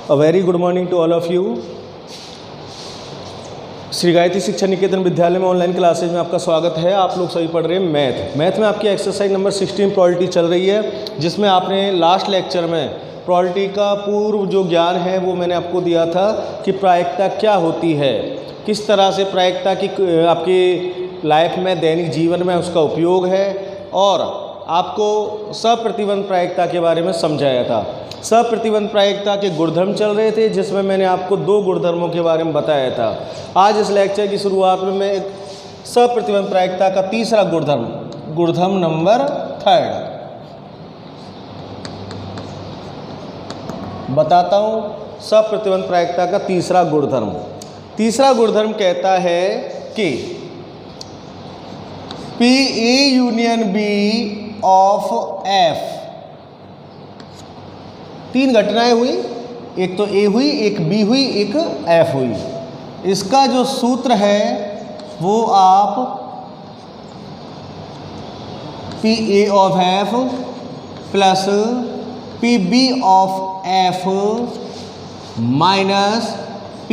A very good morning to all of you. Shri Gayatri शिक्षा निकेतन विद्यालय में ऑनलाइन क्लासेज में आपका स्वागत है। आप लोग सभी पढ़ रहे हैं मैथ में आपकी एक्सरसाइज नंबर 16 प्रोबेबिलिटी चल रही है, जिसमें आपने लास्ट लेक्चर में प्रोबेबिलिटी का पूर्व जो ज्ञान है वो मैंने आपको दिया था कि प्रायिकता क्या होती है, किस तरह से प्रायिकता की आपकी लाइफ में दैनिक जीवन में उसका उपयोग है, और आपको सप्रतिबंध प्रायिकता के बारे में समझाया था। सप्रतिबंध प्रायिकता के गुणधर्म चल रहे थे, जिसमें मैंने आपको 2 गुणधर्मों के बारे में बताया था। आज इस लेक्चर की शुरुआत में मैं एक सप्रतिबंध प्रायिकता का तीसरा गुणधर्म नंबर 3 बताता हूँ। सप्रतिबंध प्रायिकता का तीसरा गुणधर्म कहता है कि P A union B of F, 3 घटनाएं हुई, एक तो A हुई, एक B हुई, एक F हुई। इसका जो सूत्र है वो आप P A of F plus P B of F minus P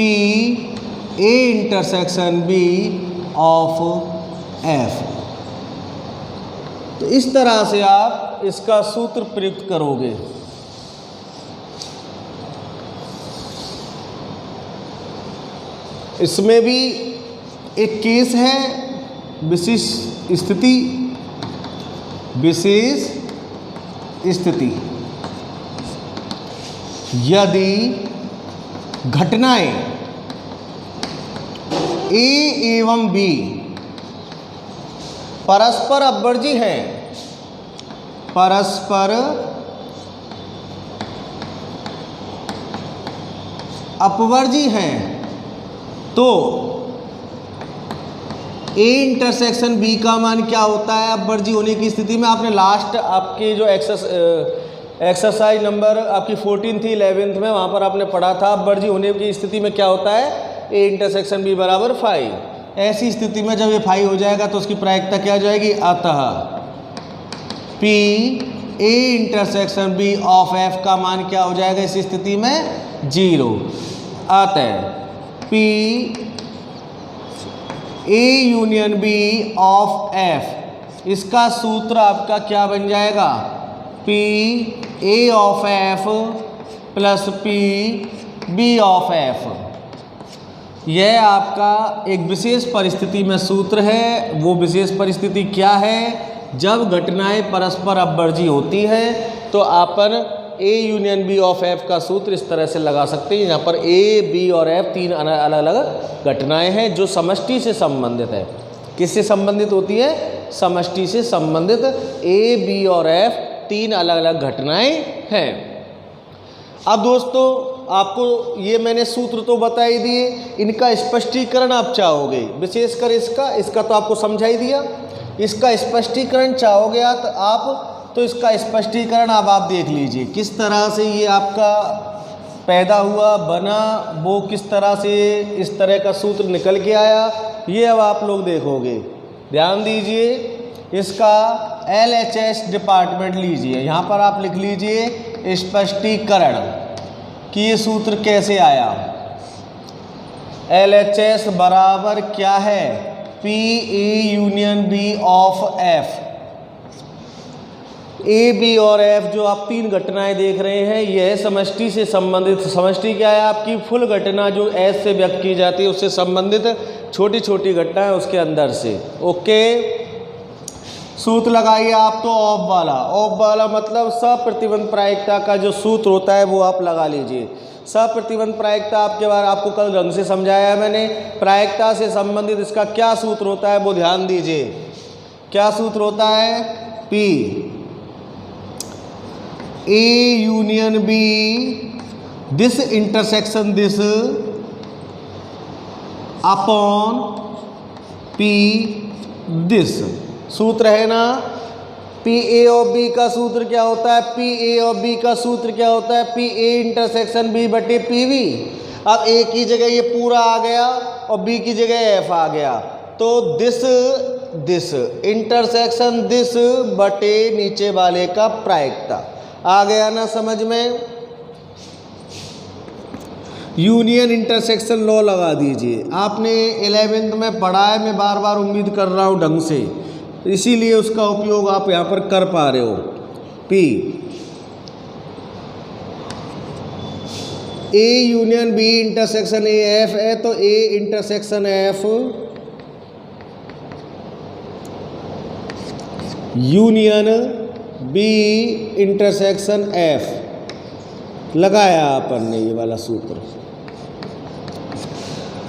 A intersection B of F, तो इस तरह से आप इसका सूत्र प्रयुक्त करोगे। इसमें भी एक केस है, विशेष स्थिति यदि घटनाएं A एवं B परस्पर अपवर्जी हैं, तो A इंटरसेक्शन B का मान क्या होता है अपवर्जी होने की स्थिति में। आपने लास्ट आपकी जो एक्सरसाइज नंबर आपकी 14 थी 11th में, वहाँ पर आपने पढ़ा था अपवर्जी होने की स्थिति में क्या होता है, A इंटरसेक्शन B बराबर 5। ऐसी स्थिति में जब ये 5 हो जाएगा तो उसकी प्रायिकता क्या हो जाएगी, अतः P A intersection B of F का मान क्या हो जाएगा इस स्थिति में, 0। अतः P A union B of F, इसका सूत्र आपका क्या बन जाएगा, P A of F plus P B of F। यह आपका एक विशेष परिस्थिति में सूत्र है। वो विशेष परिस्थिति क्या है, जब घटनाएं परस्पर अपवर्जी होती हैं तो अपन A union B of F का सूत्र इस तरह से लगा सकते हैं। यहाँ पर A, B और F 3 अलग अलग घटनाएं हैं जो समष्टि से संबंधित है। किससे संबंधित होती है, समष्टि से संबंधित A, B और F 3 अलग अलग घटनाएं हैं। अब दोस्तों आपको ये मैंने सूत्र तो बता ही दिए, इनका स्पष्टीकरण आप चाहोगे, विशेषकर इसका तो आपको समझा ही दिया। इसका स्पष्टीकरण चाहोगे तो इसका स्पष्टीकरण अब आप देख लीजिए किस तरह से ये आपका पैदा हुआ, बना, वो किस तरह से इस तरह का सूत्र निकल के आया, ये अब आप लोग देखोगे। ध्यान दीजिए, इसका LHS डिपार्टमेंट लीजिए, यहाँ पर आप लिख लीजिए स्पष्टीकरण कि ये सूत्र कैसे आया। LHS बराबर क्या है, P A union B of F। A, B और F जो आप 3 घटनाएं देख रहे हैं, यह समष्टि से संबंधित, समष्टि क्या है, आपकी फुल घटना जो S से व्यक्त की जाती है उससे संबंधित छोटी छोटी घटनाएं उसके अंदर से। ओके, सूत्र लगाइए आप तो ऑफ वाला मतलब सप्रतिबंध प्रायिकता का जो सूत्र होता है वो आप लगा लीजिए। सप्रतिबंध प्रायिकता आपको कल रंग से समझाया है मैंने। प्रायिकता से संबंधित इसका क्या सूत्र होता है वो ध्यान दीजिए। क्या सूत्र होता है, P A union B this intersection this upon P this, सूत्र है ना। P A और B का सूत्र क्या होता है, P A और B का सूत्र क्या होता है, P A इंटरसेक्शन B बटे P V। अब A की जगह ये पूरा आ गया और B की जगह F आ गया, तो दिस इंटरसेक्शन दिस बटे नीचे वाले का प्रायिकता आ गया ना समझ में। यूनियन इंटरसेक्शन लॉ लगा दीजिए। आपने 11th में पढ़ा है, मैं बार बार उम्मीद कर रहा हूँ ढंग से, इसीलिए उसका उपयोग आप यहाँ पर कर पा रहे हो। P A union B intersection A F है, तो A intersection F union B intersection F लगाया अपन ने ये वाला सूत्र।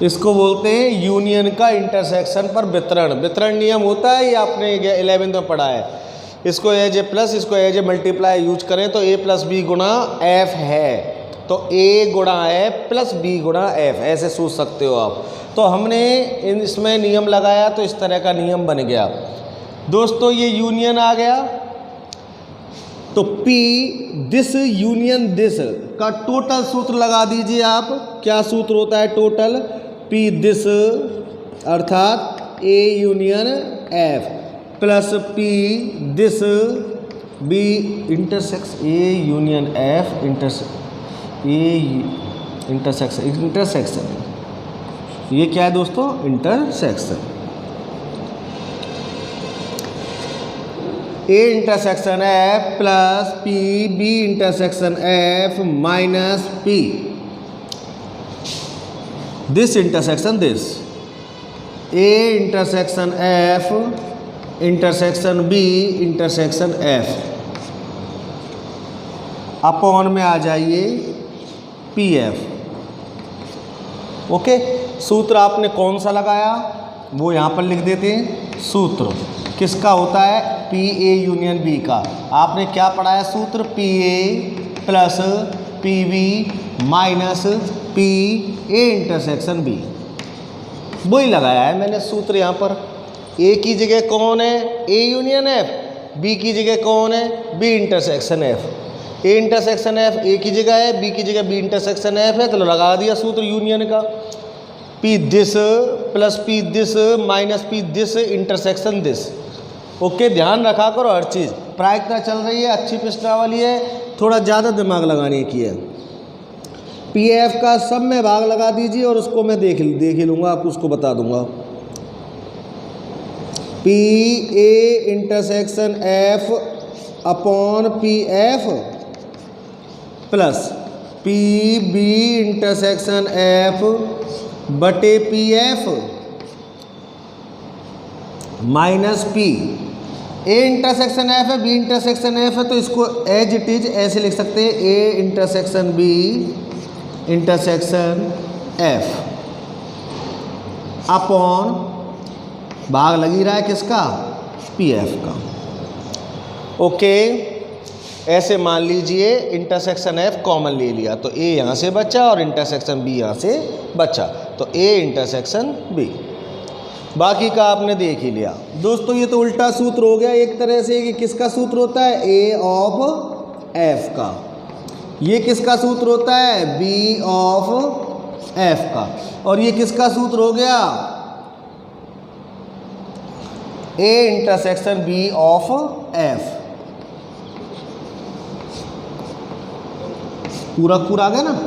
इसको बोलते हैं यूनियन का इंटरसेक्शन पर वितरण। वितरण नियम होता है, ये आपने 11th में पढ़ा है। इसको एज ए प्लस, इसको एज ए मल्टीप्लाई यूज करें तो A प्लस बी गुणा F है, तो A गुणा F प्लस B गुणा F, ऐसे सोच सकते हो आप। तो हमने इसमें नियम लगाया तो इस तरह का नियम बन गया। दोस्तों ये यूनियन आ गया, तो P दिस यूनियन दिस का टोटल सूत्र लगा दीजिए आप। क्या सूत्र होता है टोटल? P दिस अर्थात A union F plus P this B intersection A union F intersection. ये क्या है दोस्तों? Intersection. A intersection F plus P B intersection F minus P this intersection this. A intersection F intersection B intersection F upon में आ जाइए PF। Okay, सूत्र आपने कौन सा लगाया वो यहाँ पर लिख देते हैं। सूत्र किसका होता है? PA यूनियन B का। आपने क्या पढ़ा है सूत्र? PA plus PB minus PA intersection B, वही लगाया है मैंने सूत्र यहाँ पर। A की जगह कौन है? A union F। B की जगह कौन है? B intersection F। A intersection F A की जगह है, B की जगह B इंटरसेक्शन F है, तो लगा दिया सूत्र यूनियन का। P this plus P this minus P this intersection this. Okay, ध्यान रखा करो हर चीज़। प्रायिकता चल रही है, अच्छी प्रश्नावली है, थोड़ा ज़्यादा दिमाग लगाने की है। PF का सब में भाग लगा दीजिए और उसको मैं देख ही लूँगा, आपको उसको बता दूंगा। PA intersection F upon PF plus PB intersection F बटे PF minus P। A intersection F है, B इंटरसेक्शन F है, तो इसको एज इट इज ऐसे लिख सकते हैं A intersection B intersection F upon भाग लगी रहा है किसका? PF का। ओके, ऐसे मान लीजिए इंटरसेक्शन F कॉमन ले लिया तो A यहाँ से बचा और इंटरसेक्शन B यहाँ से बचा, तो A इंटरसेक्शन B। बाकी का आपने देख ही लिया। दोस्तों ये तो उल्टा सूत्र हो गया एक तरह से, कि किसका सूत्र होता है? A ऑफ F का। ये किसका सूत्र होता है? B ऑफ F का। और ये किसका सूत्र हो गया? A intersection B of F। पूरा आ गया ना,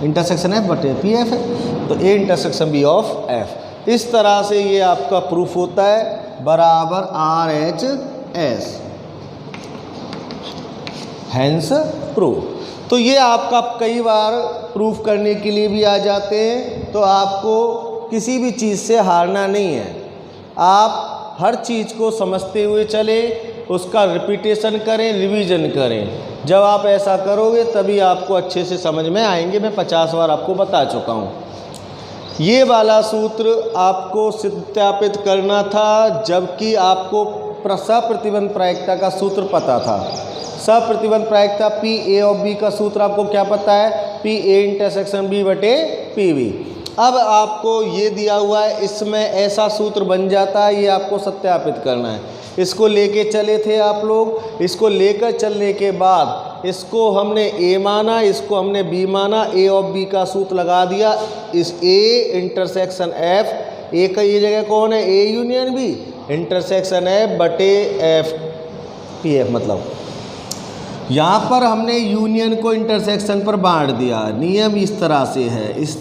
इंटरसेक्शन F बटे PF है, तो A intersection B of F। इस तरह से ये आपका प्रूफ होता है बराबर RHS, हैंस प्रूफ। तो ये आपका कई बार प्रूफ करने के लिए भी आ जाते हैं, तो आपको किसी भी चीज़ से हारना नहीं है। आप हर चीज़ को समझते हुए चले, उसका रिपीटेशन करें, रिवीजन करें। जब आप ऐसा करोगे तभी आपको अच्छे से समझ में आएंगे। मैं 50 बार आपको बता चुका हूँ। ये वाला सूत्र आपको सत्यापित करना था, जबकि आपको सप्रतिबंध प्रायिकता का सूत्र पता था। सप्रतिबंध प्रायिकता PA ऑफ B का सूत्र आपको क्या पता है? PA इंटरसेक्शन B बटे PB। अब आपको ये दिया हुआ है, इसमें ऐसा सूत्र बन जाता है, ये आपको सत्यापित करना है। इसको लेके चले थे आप लोग, इसको लेकर चलने के बाद इसको हमने A माना, इसको हमने B माना, A ऑफ B का सूत्र लगा दिया। इस A इंटरसेक्शन F, A का ये जगह कौन है? A union B intersection F बटे F PF मतलब। यहाँ पर हमने यूनियन को इंटरसेक्शन पर बांट दिया। नियम इस तरह से है इस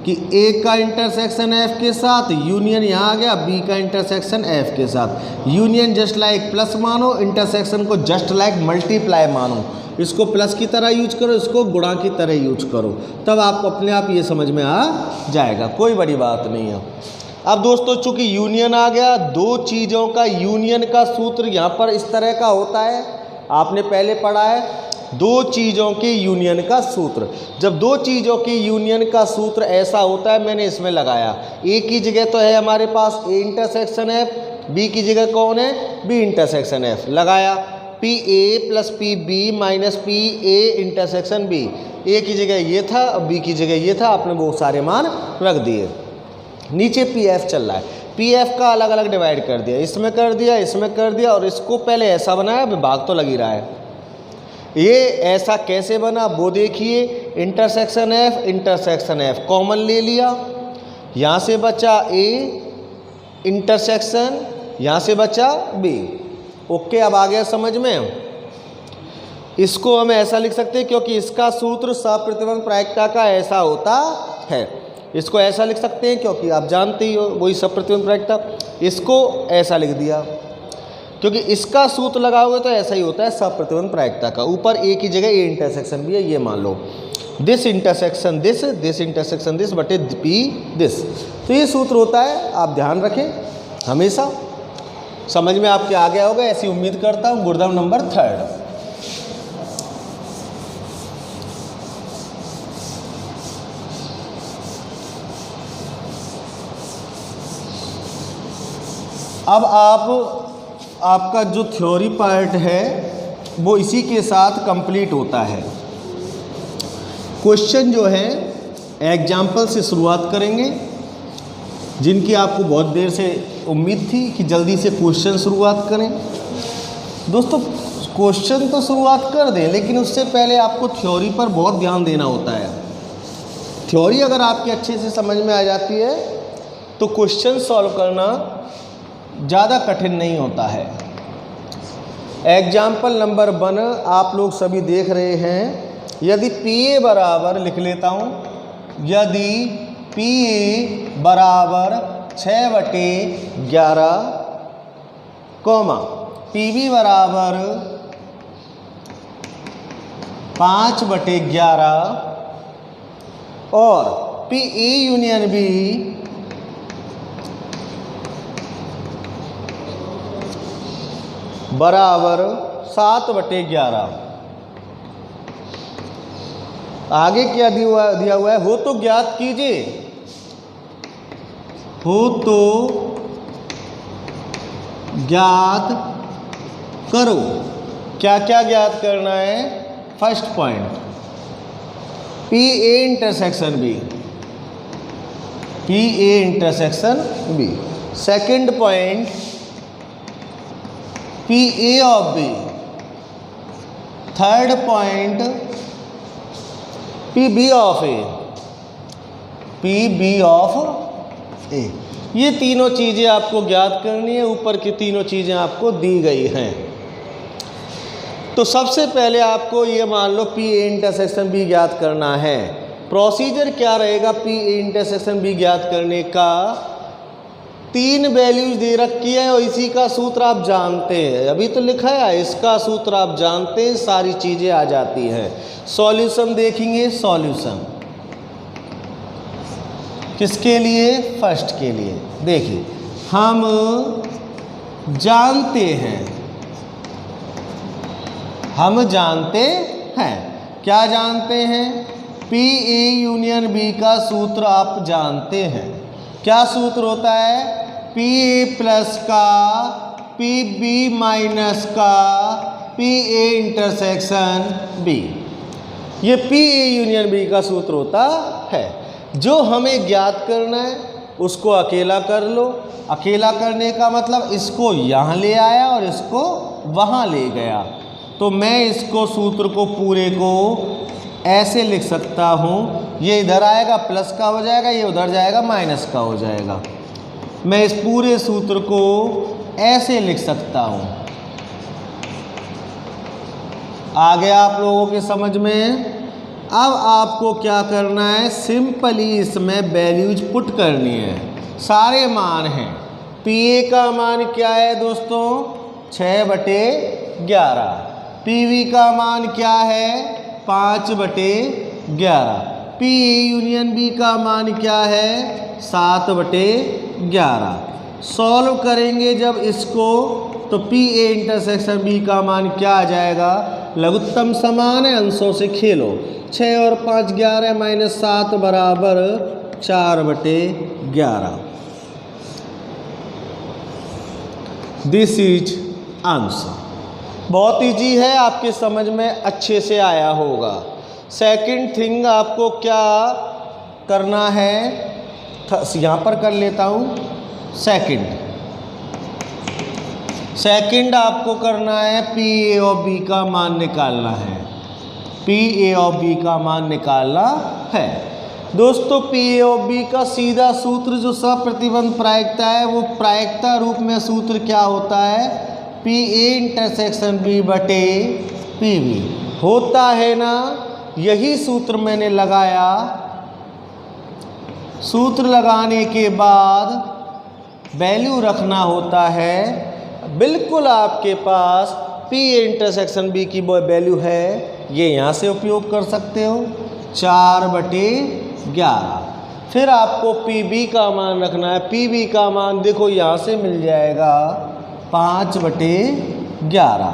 कि ए का इंटरसेक्शन एफ के साथ, यूनियन यहाँ आ गया, बी का इंटरसेक्शन एफ के साथ। यूनियन जस्ट लाइक प्लस मानो, इंटरसेक्शन को जस्ट लाइक मल्टीप्लाई मानो। इसको प्लस की तरह यूज करो, इसको गुणा की तरह यूज करो, तब आपको अपने आप ये समझ में आ जाएगा, कोई बड़ी बात नहीं है। अब दोस्तों चूंकि यूनियन आ गया, दो चीज़ों का यूनियन का सूत्र यहाँ पर इस तरह का होता है, आपने पहले पढ़ा है, दो चीज़ों के यूनियन का सूत्र। जब दो चीज़ों के यूनियन का सूत्र ऐसा होता है, मैंने इसमें लगाया, ए की जगह तो है हमारे पास ए इंटरसेक्शन एफ, बी की जगह कौन है, बी इंटरसेक्शन एफ, लगाया P A plus P B minus P A intersection B. A की जगह ये था, बी की जगह ये था, आपने वो सारे मान रख दिए। नीचे पी एफ चल रहा है, पी एफ का अलग अलग डिवाइड कर दिया, इसमें कर दिया, इसमें कर दिया, और इसको पहले ऐसा बनाया, विभाग तो लगी रहा है। ये ऐसा कैसे बना वो देखिए, इंटरसेक्शन एफ कॉमन ले लिया, यहाँ से बचा ए इंटरसेक्शन, यहाँ से बचा बी। ओके, अब आ गया समझ में। इसको हम ऐसा लिख सकते हैं क्योंकि इसका सूत्र सप्रतिबंध प्रायिकता का ऐसा होता है। इसको ऐसा लिख सकते हैं क्योंकि आप जानते ही हो वही सप्रतिबंध प्रायिकता। इसको ऐसा लिख दिया क्योंकि इसका सूत्र लगा हुआ तो ऐसा ही होता है सप्रतिबंध प्रायिकता का। ऊपर ए की जगह ए इंटरसेक्शन भी है, ये मान लो this intersection this, this intersection this बटे पी दिस। तो ये सूत्र होता है, आप ध्यान रखें हमेशा। समझ में आपके आ गया होगा ऐसी उम्मीद करता हूँ। गुणधर्म नंबर 3। अब आपका जो थ्योरी पार्ट है वो इसी के साथ कंप्लीट होता है। क्वेश्चन जो है एग्जाम्पल से शुरुआत करेंगे, जिनकी आपको बहुत देर से उम्मीद थी कि जल्दी से क्वेश्चन शुरुआत करें। दोस्तों क्वेश्चन तो शुरुआत कर दें, लेकिन उससे पहले आपको थ्योरी पर बहुत ध्यान देना होता है। थ्योरी अगर आपके अच्छे से समझ में आ जाती है तो क्वेश्चन सॉल्व करना ज़्यादा कठिन नहीं होता है। एग्जाम्पल नंबर 1 आप लोग सभी देख रहे हैं। यदि पी ए बराबर, लिख लेता हूँ, यदि पी ए बराबर 6/11 कॉमा पी बी बराबर 5/11 और पी ए यूनियन बी बराबर 7/11। आगे क्या दिया हुआ है, हो तो ज्ञात कीजिए, हो तो ज्ञात करो। क्या क्या ज्ञात करना है? First point P A intersection B, P A intersection B. Second point P A of B. Third point P B of A, P B of A. ये तीनों चीज़ें आपको ज्ञात करनी है। ऊपर की तीनों चीज़ें आपको दी गई हैं। तो सबसे पहले आपको ये मान लो पी ए इंटरसेक्शन बी ज्ञात करना है। प्रोसीजर क्या रहेगा पी ए इंटरसेक्शन बी ज्ञात करने का? 3 वैल्यूज दे रखी है और इसी का सूत्र आप जानते हैं, अभी तो लिखा है, इसका सूत्र आप जानते हैं, सारी चीज़ें आ जाती हैं। सॉल्यूशन देखेंगे, सॉल्यूशन किसके लिए? फर्स्ट के लिए। देखिए हम जानते हैं, हम जानते हैं, क्या जानते हैं? पी ए यूनियन बी का सूत्र आप जानते हैं। क्या सूत्र होता है? पी ए प्लस का पी बी माइनस का पी ए इंटरसेक्शन बी। ये पी ए यूनियन बी का सूत्र होता है। जो हमें ज्ञात करना है उसको अकेला कर लो। अकेला करने का मतलब इसको यहाँ ले आया और इसको वहाँ ले गया। तो मैं इसको सूत्र को पूरे को ऐसे लिख सकता हूँ, ये इधर आएगा प्लस का हो जाएगा, ये उधर जाएगा माइनस का हो जाएगा। मैं इस पूरे सूत्र को ऐसे लिख सकता हूँ। आ गया आप लोगों के समझ में। अब आपको क्या करना है, सिंपली इसमें वैल्यूज पुट करनी है। सारे मान हैं। पी ए का मान क्या है दोस्तों, 6/11। पी बी का मान क्या है, 5/11। पी ए यूनियन बी का मान क्या है, 7/11। सॉल्व करेंगे जब इसको तो पी ए इंटरसेक्शन बी का मान क्या आ जाएगा, लघुत्तम समान है, अंशों से खेलो। 6 और 5 11 माइनस 7 बराबर 4/11। This is answer. बहुत ईजी है, आपके समझ में अच्छे से आया होगा। सेकंड थिंग आपको क्या करना है, यहाँ पर कर लेता हूँ। सेकंड आपको करना है पी ए और बी का मान निकालना है। पी ए और बी का मान निकालना है दोस्तों। पी ए और बी का सीधा सूत्र जो सप्रतिबंध प्रायिकता है, वो प्रायिकता रूप में सूत्र क्या होता है, पी ए इंटरसेक्शन बी बटे पी बी होता है ना। यही सूत्र मैंने लगाया। सूत्र लगाने के बाद वैल्यू रखना होता है। बिल्कुल आपके पास पी ए इंटरसेक्शन बी की वैल्यू है, ये यहाँ से उपयोग कर सकते हो, 4/11। फिर आपको पी बी का मान रखना है। पी बी का मान देखो यहाँ से मिल जाएगा 5/11।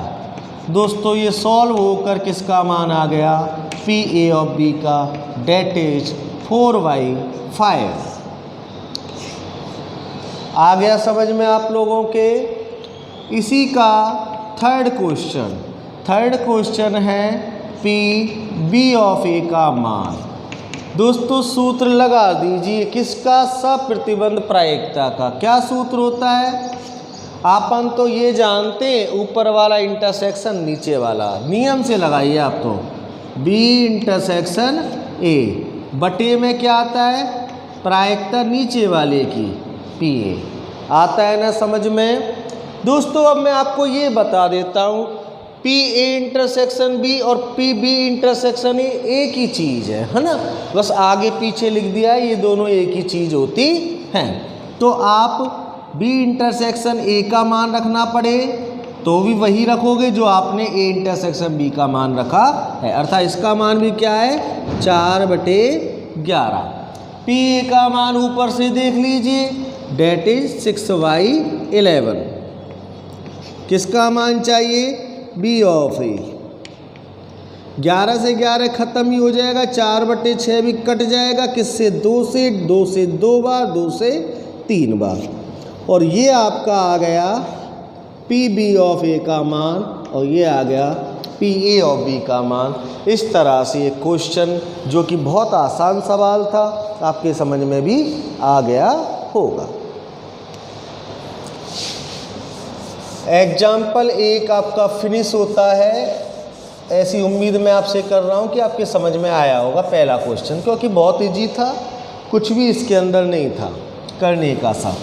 दोस्तों ये सॉल्व होकर किसका मान आ गया, पी ए और बी का, डेट इज 4/5। आ गया समझ में आप लोगों के। इसी का थर्ड क्वेश्चन है पी बी ऑफ ए का मान। दोस्तों सूत्र लगा दीजिए किसका, सप्रतिबंध प्रायिकता का। क्या सूत्र होता है, आपन तो ये जानते हैं, ऊपर वाला इंटरसेक्शन नीचे वाला, नियम से लगाइए आप तो। बी इंटरसेक्शन ए बटे में क्या आता है, प्रायिकता नीचे वाले की, पी ए आता है ना समझ में। दोस्तों अब मैं आपको ये बता देता हूँ, पी ए इंटरसेक्शन बी और पी बी इंटरसेक्शन ए एक ही चीज़ है ना, बस आगे पीछे लिख दिया है, ये दोनों एक ही चीज़ होती हैं। तो आप बी इंटरसेक्शन ए का मान रखना पड़े तो भी वही रखोगे जो आपने ए इंटरसेक्शन बी का मान रखा है, अर्थात इसका मान भी क्या है, 4/11। पी ए का मान ऊपर से देख लीजिए, डेट इज 6/11। किसका मान चाहिए, बी ऑफ ए। 11 से 11 खत्म ही हो जाएगा, 4/6 भी कट जाएगा, किससे, 2 से 2 बार, 2 से 3 बार। और ये आपका आ गया पी बी ऑफ ए का मान, और ये आ गया पी ए ऑफ बी का मान। इस तरह से एक क्वेश्चन जो कि बहुत आसान सवाल था, आपके समझ में भी आ गया होगा। एग्जाम्पल 1 आपका फिनिश होता है। ऐसी उम्मीद मैं आपसे कर रहा हूँ कि आपके समझ में आया होगा पहला क्वेश्चन, क्योंकि बहुत इजी था, कुछ भी इसके अंदर नहीं था करने का सा।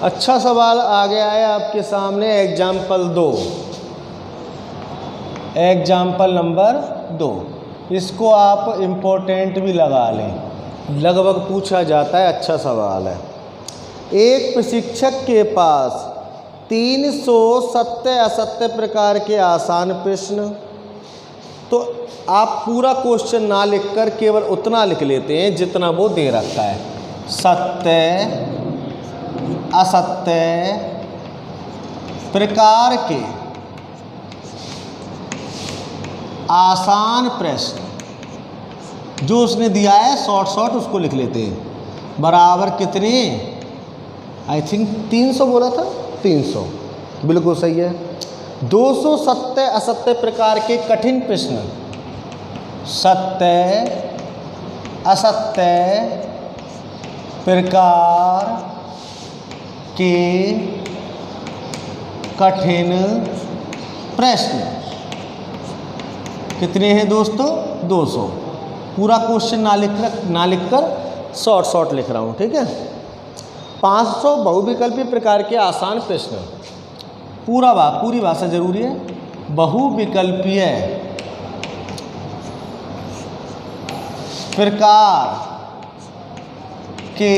अच्छा सवाल आ गया है आपके सामने, एग्जाम्पल 2, एग्जाम्पल नंबर 2। इसको आप इम्पोर्टेंट भी लगा लें, लगभग पूछा जाता है, अच्छा सवाल है। एक प्रशिक्षक के पास 300 सत्य असत्य प्रकार के आसान प्रश्न, तो आप पूरा क्वेश्चन ना लिखकर केवल उतना लिख लेते हैं जितना वो दे रखा है। सत्य असत्य प्रकार के आसान प्रश्न जो उसने दिया है, शॉर्ट उसको लिख लेते हैं। बराबर कितने, आई थिंक 300 बोला था, 300 बिल्कुल सही है। 200 सत्य असत्य प्रकार के कठिन प्रश्न सत्य असत्य प्रकार के कठिन प्रश्न। कितने हैं दोस्तों? 200। पूरा क्वेश्चन ना लिखकर शॉर्ट लिख रहा हूँ, ठीक है। 500 बहुविकल्पीय प्रकार के आसान प्रश्न। पूरी भाषा जरूरी है। बहुविकल्पीय प्रकार के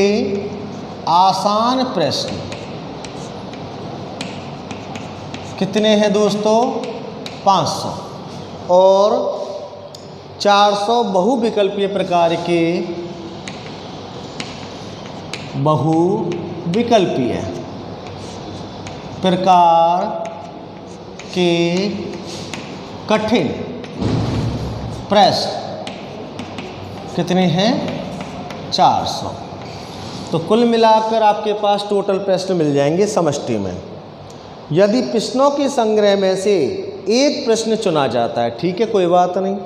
आसान प्रश्न कितने हैं दोस्तों? 500। और 400 बहुविकल्पीय प्रकार के बहुविकल्पीय प्रकार के कठिन प्रश्न कितने हैं? 400। तो कुल मिलाकर आपके पास टोटल प्रश्न मिल जाएंगे समष्टि में। यदि प्रश्नों के संग्रह में से एक प्रश्न चुना जाता है, ठीक है, कोई बात नहीं,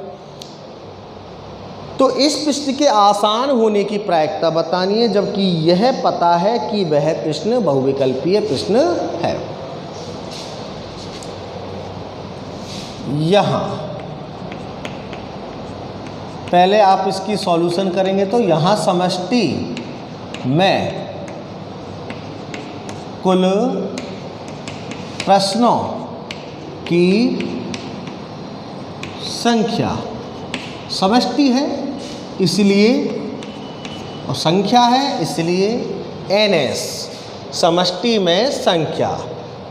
तो इस प्रश्न के आसान होने की प्रायिकता बतानी है, जबकि यह पता है कि वह प्रश्न बहुविकल्पीय प्रश्न है। यहाँ पहले आप इसकी सॉल्यूशन करेंगे तो यहाँ समष्टि में कुल प्रश्नों की संख्या, समष्टि है इसलिए और संख्या है इसलिए NS, समष्टि में संख्या।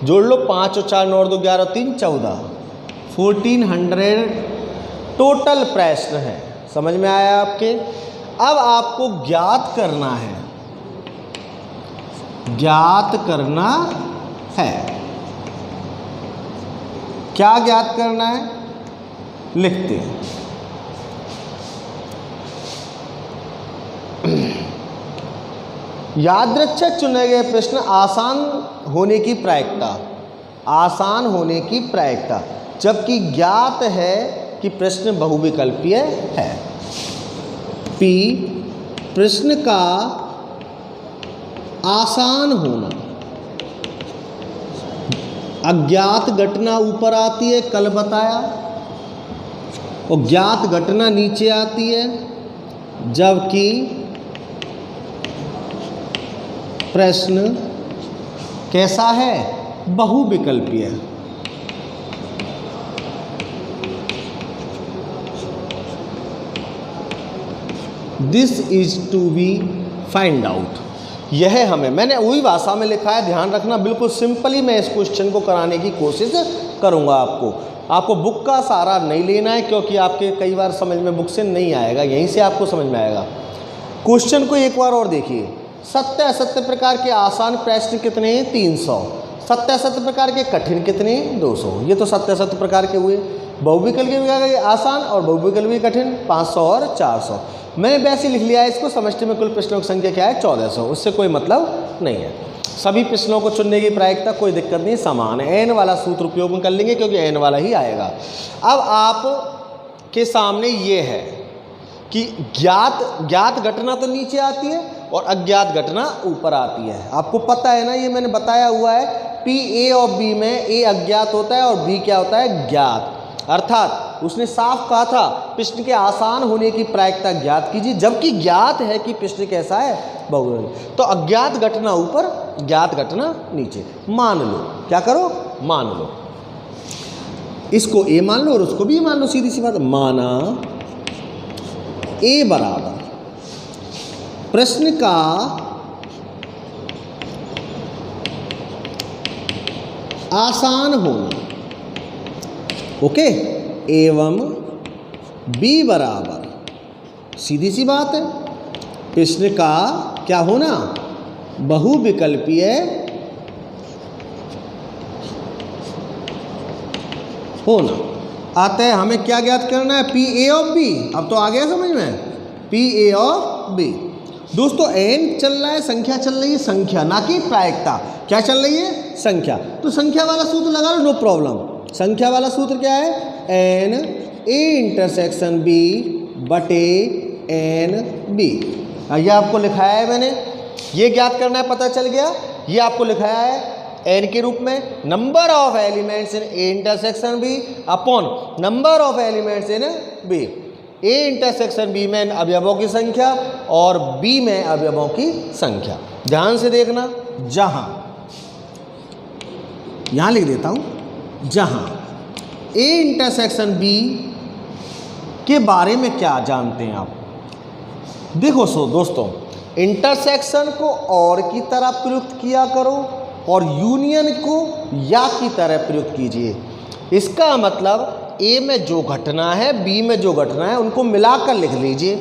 जोड़ लो, 5 और 4 9 और 2 11 और 3 14, 1400 टोटल प्रश्न है। समझ में आया आपके? अब आपको ज्ञात करना है, क्या ज्ञात करना है? लिखते हैं। यादृच्छिक चुने गए प्रश्न आसान होने की प्रायिकता, जबकि ज्ञात है कि प्रश्न बहुविकल्पीय है। P प्रश्न का आसान होना, अज्ञात घटना ऊपर आती है, कल बताया, और ज्ञात घटना नीचे आती है, जबकि प्रश्न कैसा है? बहुविकल्पीय। This is to be find out. यह हमें, मैंने वही भाषा में लिखा है, ध्यान रखना, बिल्कुल सिंपली मैं इस क्वेश्चन को कराने की कोशिश करूंगा। आपको बुक का सहारा नहीं लेना है, क्योंकि आपके कई बार समझ में बुक से नहीं आएगा, यहीं से आपको समझ में आएगा। क्वेश्चन को एक बार और देखिए। सत्य असत्य प्रकार के आसान प्रश्न कितने हैं? 300। सत्य असत्य प्रकार के कठिन कितने? 200। ये तो सत्य असत्य प्रकार के हुए। बहुविकल्पीय आसान और बहुविकल्पीय कठिन 500 और 400। मैंने वैसे लिख लिया है इसको। समष्टि में कुल प्रश्नों की संख्या क्या है? 1400। उससे कोई मतलब नहीं है। सभी प्रश्नों को चुनने की प्रायिकता कोई दिक्कत नहीं, समान है। n वाला सूत्र उपयोग में कर लेंगे, क्योंकि n वाला ही आएगा। अब आप के सामने ये है कि ज्ञात घटना तो नीचे आती है और अज्ञात घटना ऊपर आती है। आपको पता है ना, ये मैंने बताया हुआ है। P A और B में A अज्ञात होता है और B क्या होता है? ज्ञात। अर्थात उसने साफ कहा था प्रश्न के आसान होने की प्रायिकता ज्ञात कीजिए, जबकि ज्ञात है कि प्रश्न कैसा है? बहुविकल्पीय। तो अज्ञात घटना ऊपर, ज्ञात घटना नीचे। मान लो, क्या करो? मान लो, इसको A मान लो और उसको B मान लो, सीधी सी बात। माना A बराबर प्रश्न का आसान होना, ओके, एवं B बराबर, सीधी सी बात है, प्रश्न का क्या होना? बहुविकल्पीय होना। आता है हमें क्या ज्ञात करना है? P A और B। अब तो आ गया समझ में? P A और B। दोस्तों n चल रहा है, संख्या चल रही है, संख्या ना कि प्रायिकता। क्या चल रही है? संख्या। तो संख्या वाला सूत्र लगा लो, नो प्रॉब्लम। संख्या वाला सूत्र क्या है? n ए इंटरसेक्शन बी बटे एन बी। ये आपको लिखाया है मैंने, ये ज्ञात करना है, पता चल गया। ये आपको लिखाया है एन के रूप में, number of elements in A intersection B upon number of elements in B. A intersection B में अवयवों की संख्या और बी में अवयवों की संख्या। ध्यान से देखना, जहां यहां लिख देता हूं, जहां ए इंटरसेक्शन बी के बारे में क्या जानते हैं आप। देखो दोस्तों, इंटरसेक्शन को और की तरह प्रयुक्त किया करो और यूनियन को या की तरह प्रयुक्त कीजिए। इसका मतलब ए में जो घटना है, बी में जो घटना है, उनको मिलाकर लिख लीजिए।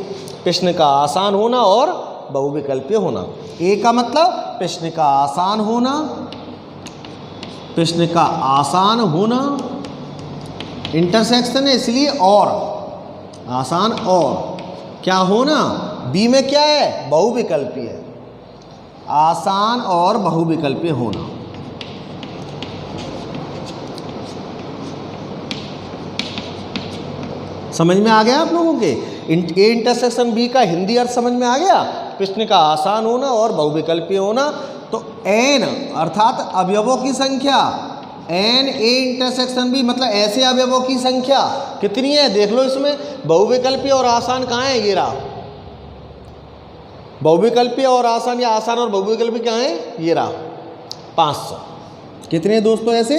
प्रश्न का आसान होना और बहुविकल्पीय होना। ए का मतलब प्रश्न का आसान होना, प्रश्न का आसान होना, इंटरसेक्शन है इसलिए और, आसान और क्या होना, बी में क्या है, बहुविकल्पीय है, आसान और बहुविकल्पीय होना। समझ में आ गया आप लोगों के? ए इंटरसेक्शन बी का हिंदी अर्थ समझ में आ गया? प्रश्न का आसान होना और बहुविकल्पीय होना। तो एन अर्थात अवयवों की संख्या, एन ए इंटरसेक्शन बी मतलब ऐसे अवयवों की संख्या कितनी है, देख लो इसमें। बहुविकल्पीय और आसान कहाँ है, ये रहा। बहुविकल्पीय और आसान, या आसान और बहुविकल्पीय कहाँ है, ये रहा 500। कितने दोस्तों ऐसे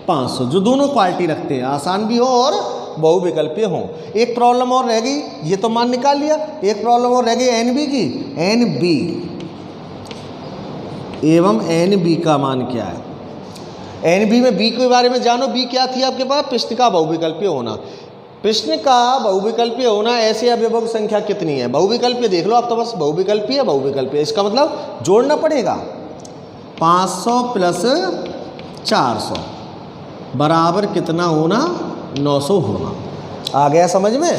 500, जो दोनों क्वालिटी रखते हैं, आसान भी हो और बहुविकल्पीय हो। एक प्रॉब्लम और रह गई, ये तो मान निकाल लिया, एक प्रॉब्लम और रह गई एन बी की। एन बी एवं एन बी का मान क्या है। एन बी में बी के बारे में जानो, बी क्या थी आपके पास, प्रश्न का बहुविकल्पीय होना। प्रश्न का बहुविकल्पीय होना, ऐसे अवयवों की संख्या कितनी है, बहुविकल्पीय देख लो आप तो बस, बहुविकल्पीय बहुविकल्पीय, इसका मतलब जोड़ना पड़ेगा। 500 प्लस 400 बराबर कितना होना, 900 होना। आ गया समझ में?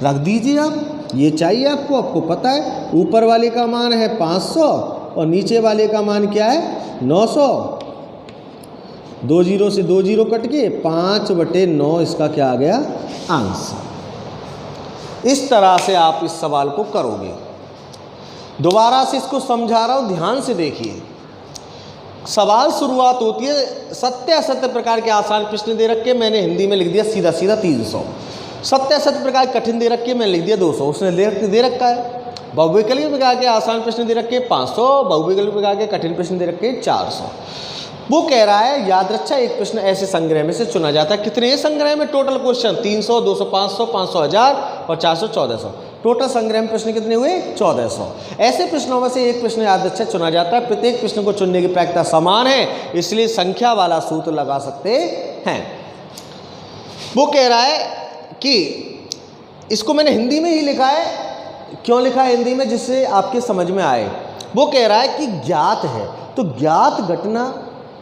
रख दीजिए आप, ये चाहिए आपको, आपको पता है ऊपर वाले का मान है 500 और नीचे वाले का मान क्या है, 900। 2 जीरो से 2 जीरो कट के 5/9 इसका क्या आ गया, आंसर। इस तरह से आप इस सवाल को करोगे। दोबारा से इसको समझा रहा हूं, ध्यान से देखिए। सवाल शुरुआत होती है सत्य असत्य प्रकार के आसान प्रश्न दे रखे, मैंने हिंदी में लिख दिया सीधा सीधा 300। सत्य असत्य प्रकार कठिन दे रखे, मैंने लिख दिया 200। उसने दे रखा है बहुविकल्पीय प्रकार के आसान प्रश्न दे रखे 500, बहुविकल्पीय प्रकार के कठिन प्रश्न दे रखे 400। वो कह रहा है याद रक्षा एक प्रश्न ऐसे संग्रह में से चुना जाता है। कितने संग्रह में टोटल क्वेश्चन, 300, 200, 500, 500 1000 और 400 1400। टोटल संग्रह में प्रश्न कितने हुए, 1400। ऐसे प्रश्नों में से एक प्रश्न याद रक्षा चुना जाता है। प्रत्येक प्रश्न को चुनने की प्रायिकता समान है, इसलिए संख्या वाला सूत्र लगा सकते हैं। वो कह रहा है कि इसको मैंने हिंदी में ही लिखा है, क्यों लिखा है हिंदी में, जिससे आपके समझ में आए। वो कह रहा है कि ज्ञात है, तो ज्ञात घटना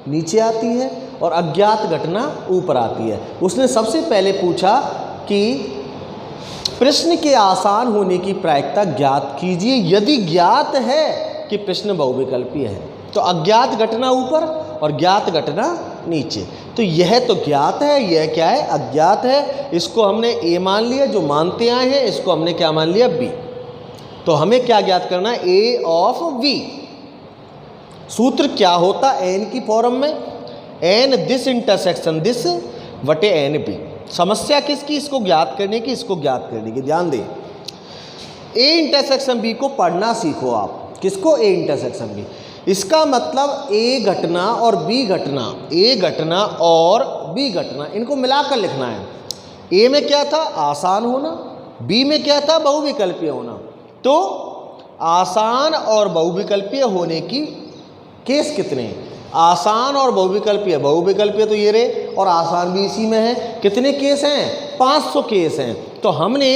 नीचे आती है और अज्ञात घटना ऊपर आती है। उसने सबसे पहले पूछा कि प्रश्न के आसान होने की प्रायिकता ज्ञात कीजिए यदि ज्ञात है कि प्रश्न बहुविकल्पीय है। तो अज्ञात घटना ऊपर और ज्ञात घटना नीचे। तो यह तो ज्ञात है, यह क्या है, अज्ञात है। इसको हमने ए मान लिया, जो मानते आए हैं, इसको हमने क्या मान लिया, बी। तो हमें क्या ज्ञात करना है, ए ऑफ वी। सूत्र क्या होता एन की फॉर्म में, एन दिस इंटरसेक्शन दिस बटे एन बी। समस्या किसकी, इसको ज्ञात करने की, इसको ज्ञात करने की। ध्यान दें, ए इंटरसेक्शन बी को पढ़ना सीखो आप। किसको, ए इंटरसेक्शन बी। इसका मतलब ए घटना और बी घटना, ए घटना और बी घटना, इनको मिलाकर लिखना है। ए में क्या था, आसान होना, बी में क्या था, बहुविकल्पीय होना। तो आसान और बहुविकल्पीय होने की केस कितने, आसान और बहुविकल्पीय। बहुविकल्पीय तो ये रहे और आसान भी इसी में है। कितने केस हैं, 500 केस हैं। तो हमने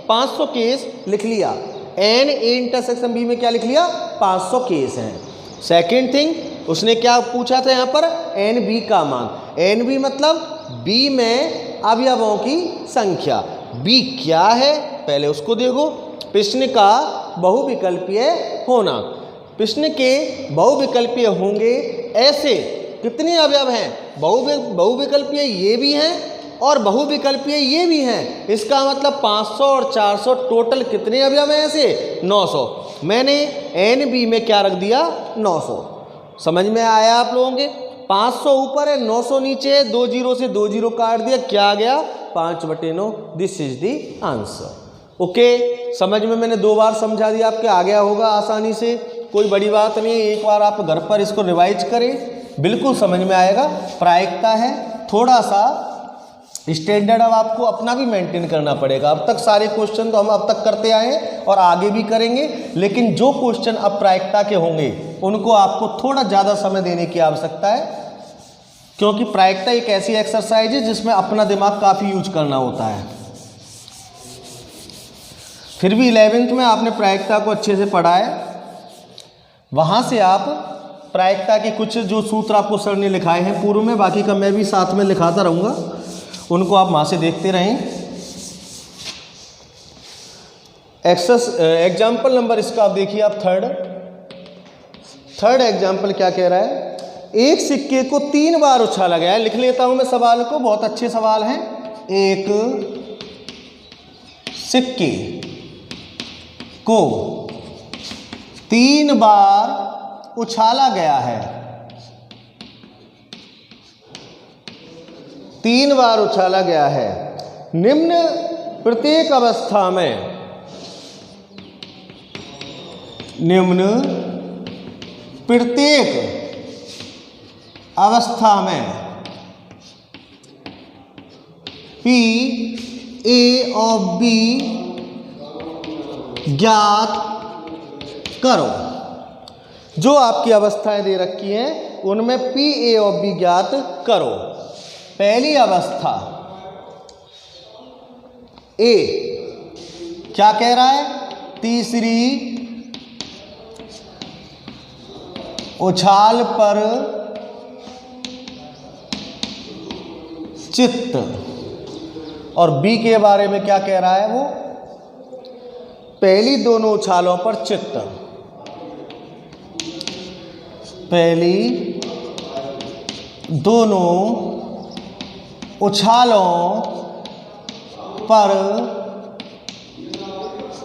500 केस लिख लिया। एन ए इंटरसेक्शन बी में क्या लिख लिया, 500 केस हैं। सेकेंड थिंग, उसने क्या पूछा था यहाँ पर, एन बी का मान। एन बी मतलब बी में अवयवों की संख्या। बी क्या है, पहले उसको देखो। प्रश्न का बहुविकल्पीय होना, प्रश्न के बहुविकल्पीय होंगे ऐसे कितने अवयव हैं, बहुविकल्पीय ये भी हैं और बहुविकल्पीय ये भी हैं। इसका मतलब 500 और 400 टोटल कितने अवयव हैं ऐसे? 900। मैंने एन बी में क्या रख दिया? 900। समझ में आया आप लोगों के? 500 ऊपर है, 900 नीचे है, 2 जीरो से 2 जीरो काट दिया, क्या आ गया? 5/9। This is the answer. Okay, समझ में मैंने 2 बार समझा दिया, आपके आ गया होगा आसानी से, कोई बड़ी बात नहीं। एक बार आप घर पर इसको रिवाइज करें, बिल्कुल समझ में आएगा। प्रायिकता है, थोड़ा सा स्टैंडर्ड अब आपको अपना भी मेंटेन करना पड़ेगा। अब तक सारे क्वेश्चन तो हम अब तक करते आए हैं और आगे भी करेंगे, लेकिन जो क्वेश्चन अब प्रायिकता के होंगे उनको आपको थोड़ा ज़्यादा समय देने की आवश्यकता है, क्योंकि प्रायिकता एक ऐसी एक्सरसाइज है जिसमें अपना दिमाग काफ़ी यूज करना होता है। फिर भी 11th में आपने प्रायिकता को अच्छे से पढ़ा है, वहाँ से आप प्रायिकता के कुछ जो सूत्र आपको सर ने लिखाए हैं पूर्व में, बाकी का मैं भी साथ में लिखाता रहूँगा, उनको आप वहाँ से देखते रहें। एग्जाम्पल नंबर इसका आप देखिए, आप थर्ड एग्जाम्पल क्या कह रहा है? एक सिक्के को 3 बार उछाला गया है। लिख लेता हूँ मैं सवाल को, बहुत अच्छे सवाल हैं। एक सिक्के को 3 बार उछाला गया है, 3 बार उछाला गया है। निम्न प्रत्येक अवस्था में, निम्न प्रत्येक अवस्था में पी ए ऑफ बी ज्ञात करो। जो आपकी अवस्थाएं दे रखी हैं उनमें पी ए ऑफ बी ज्ञात करो। पहली अवस्था ए क्या कह रहा है? तीसरी उछाल पर चित्त। और बी के बारे में क्या कह रहा है? वो पहली दोनों उछालों पर चित्त, पहली दोनों उछालों पर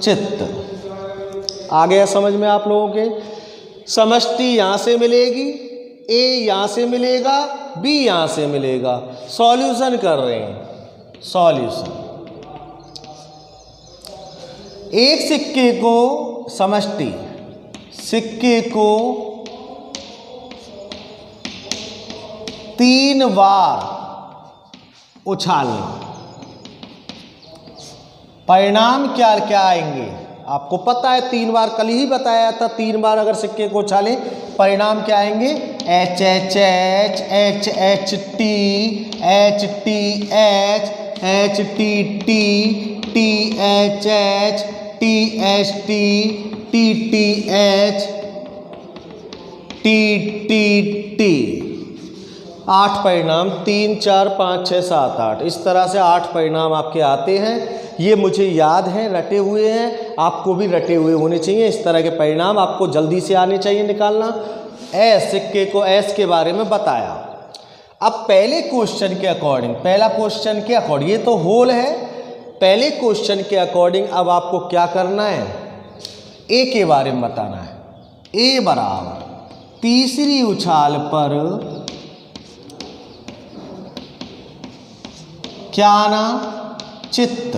चित्त। आ गया समझ में आप लोगों के? समष्टि यहां से मिलेगी, ए यहां से मिलेगा, बी यहां से मिलेगा। सॉल्यूशन कर रहे हैं, सॉल्यूशन। एक सिक्के को, समष्टि सिक्के को 3 बार उछालना, परिणाम क्या क्या आएंगे आपको पता है। 3 बार कल ही बताया था, 3 बार अगर सिक्के को उछाले परिणाम क्या आएंगे? H H H, H H T, H T H, H T T, T H H, T H T, T T H, T T T. 8 परिणाम, 3 4 5 6 7 8, इस तरह से 8 परिणाम आपके आते हैं। ये मुझे याद हैं, रटे हुए हैं, आपको भी रटे हुए होने चाहिए। इस तरह के परिणाम आपको जल्दी से आने चाहिए निकालना। एस सिक्के को एस के बारे में बताया। अब पहले क्वेश्चन के अकॉर्डिंग, पहला क्वेश्चन के अकॉर्डिंग, ये तो होल है, पहले क्वेश्चन के अकॉर्डिंग अब आपको क्या करना है? ए के बारे में बताना है। ए बराबर तीसरी उछाल पर क्या आना? चित्त।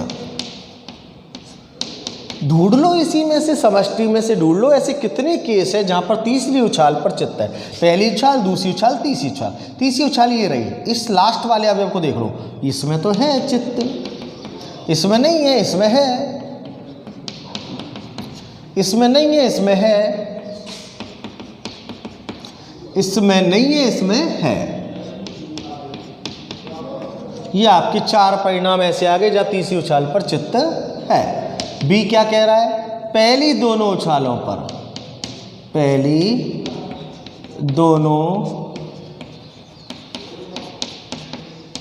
ढूंढ लो इसी में से, समष्टि में से ढूंढ लो। ऐसे कितने केस है जहां पर तीसरी उछाल पर चित्त है? पहली उछाल, दूसरी उछाल, तीसरी उछाल। तीसरी उछाल ये रही, इस लास्ट वाले अवयव को देख लो, इसमें तो है चित्त, इसमें नहीं है, इसमें है, इसमें नहीं है, इसमें है, इसमें नहीं है, इसमें है। ये आपके 4 परिणाम ऐसे आ गए जहां तीसरी उछाल पर चित्त है। बी क्या कह रहा है? पहली दोनों उछालों पर, पहली दोनों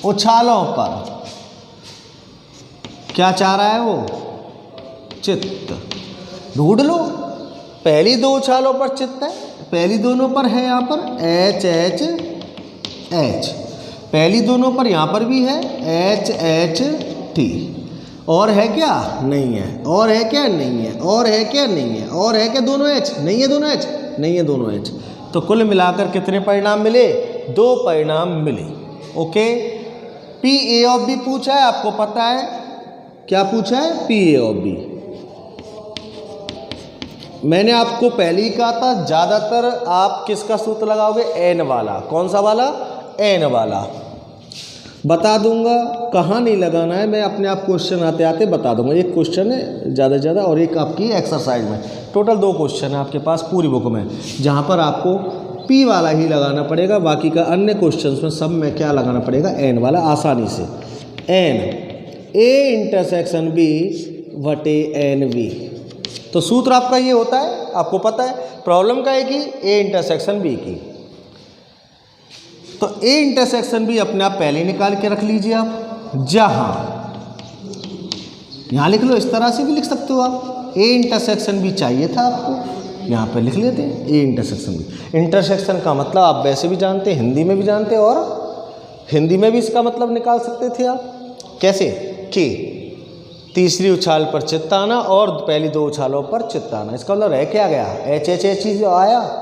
उछालों पर क्या चाह रहा है वो? चित्त। ढूंढ लो, पहली 2 उछालों पर चित्त है, पहली दोनों पर है, यहां पर एच एच एच। पहली दोनों पर यहाँ पर भी है HHT। और है क्या? नहीं है। और है क्या? नहीं है। और है क्या? नहीं है। और है क्या? दोनों H? नहीं है दोनों H? नहीं है दोनों H। तो कुल मिलाकर कितने परिणाम मिले? 2 परिणाम मिले। ओके, PA ऑफ B पूछा है, आपको पता है क्या पूछा है? PA of B। मैंने आपको पहले ही कहा था ज़्यादातर आप किसका सूत्र लगाओगे? N वाला। कौन सा वाला? N वाला। बता दूंगा कहाँ नहीं लगाना है, मैं अपने आप क्वेश्चन आते आते बता दूंगा। एक क्वेश्चन है ज़्यादा से ज़्यादा और एक आपकी एक्सरसाइज में, टोटल 2 क्वेश्चन है आपके पास पूरी बुक में, जहाँ पर आपको P वाला ही लगाना पड़ेगा। बाकी का अन्य क्वेश्चंस में सब में क्या लगाना पड़ेगा? N वाला, आसानी से। N A इंटरसेक्शन B बटे NV। तो सूत्र आपका ये होता है, आपको पता है। प्रॉब्लम का है कि A इंटरसेक्शन B की, तो A इंटरसेक्शन B अपने आप पहले ही निकाल के रख लीजिए आप। जहां यहाँ लिख लो, इस तरह से भी लिख सकते हो आप। A इंटरसेक्शन B चाहिए था आपको, यहाँ पे लिख लेते हैं A इंटरसेक्शन B। इंटरसेक्शन का मतलब आप वैसे भी जानते हैं, हिंदी में भी जानते हैं, और हिंदी में भी इसका मतलब निकाल सकते थे आप। कैसे? कि तीसरी उछाल पर चित्त आना और पहली 2 उछालों पर चित्त आना। इसका मतलब रह क्या गया? HHH आया।